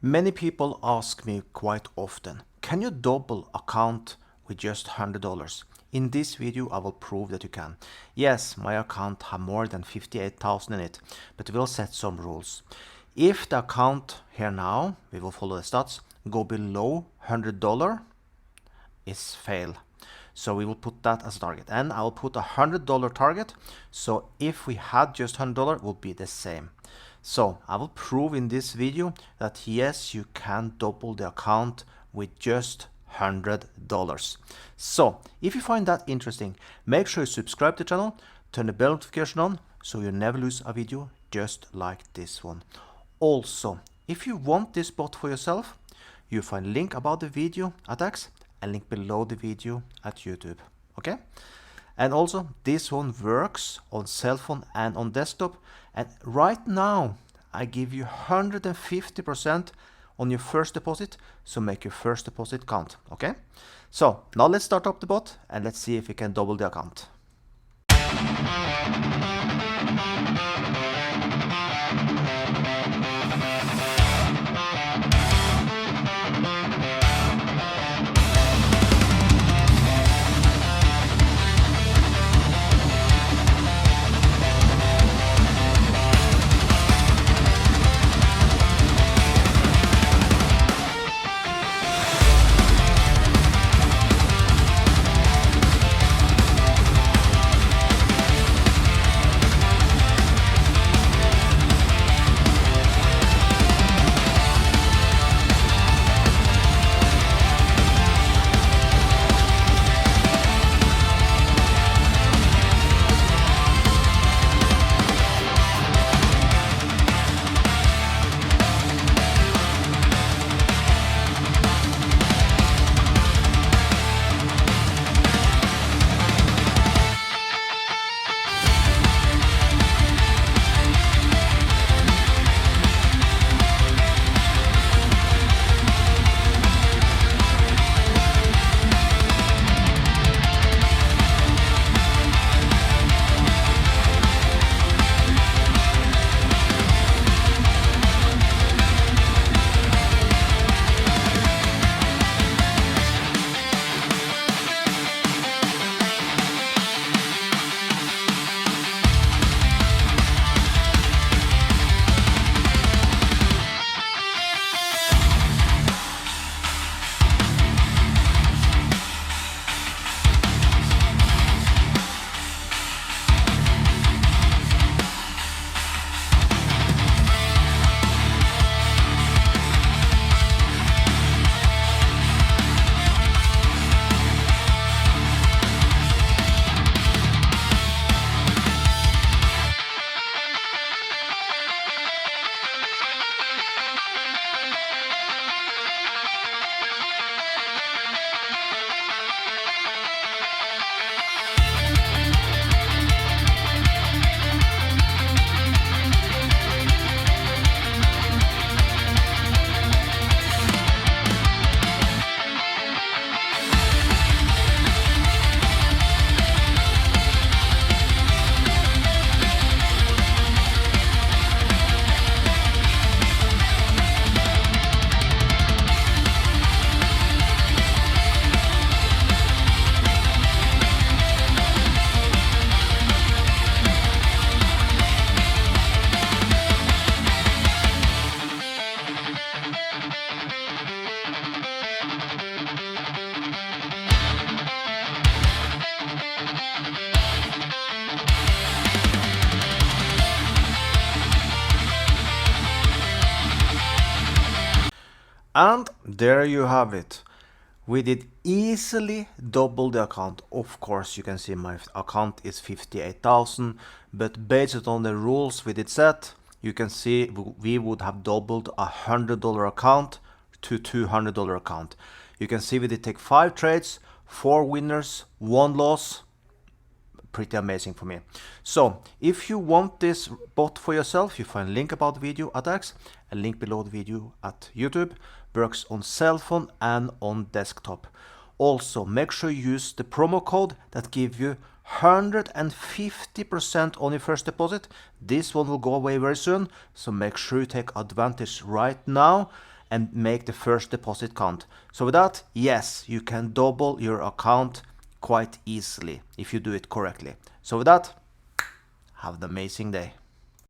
Many people ask me quite often, can you double account with just $100? In this video, I will prove that you can. Yes, my account has more than 58,000 in it, but we'll set some rules. If the account here now, we will follow the stats, go below $100, is fail. So we will put that as a target, and I will put a $100 target. So if we had just $100, it would be the same. So I will prove in this video that yes, you can double the account with just $100. So if you find that interesting, make sure you subscribe to the channel, turn the bell notification on so you never lose a video just like this one. Also, if you want this bot for yourself, you find link about the video at X and link below the video at YouTube. Okay? And also, this one works on cell phone and on desktop. And right now, I give you 150% on your first deposit. So make your first deposit count. Okay? So now let's start up the bot and let's see if we can double the account. And there you have it. We did easily double the account. Of course, you can see my account is 58,000, but based on the rules we did set, you can see we would have doubled a $100 account to $200 account. You can see we did take 5 trades, 4 winners, 1 loss. Pretty amazing for me. So if you want this bot for yourself, you find link about the video at X, a link below the video at YouTube. Works on cell phone and on desktop. Also, make sure you use the promo code that gives you 150% on your first deposit. This one will go away very soon, so make sure you take advantage right now. and make the first deposit count. So with that, yes, you can double your account quite easily if you do it correctly. So with that, have an amazing day.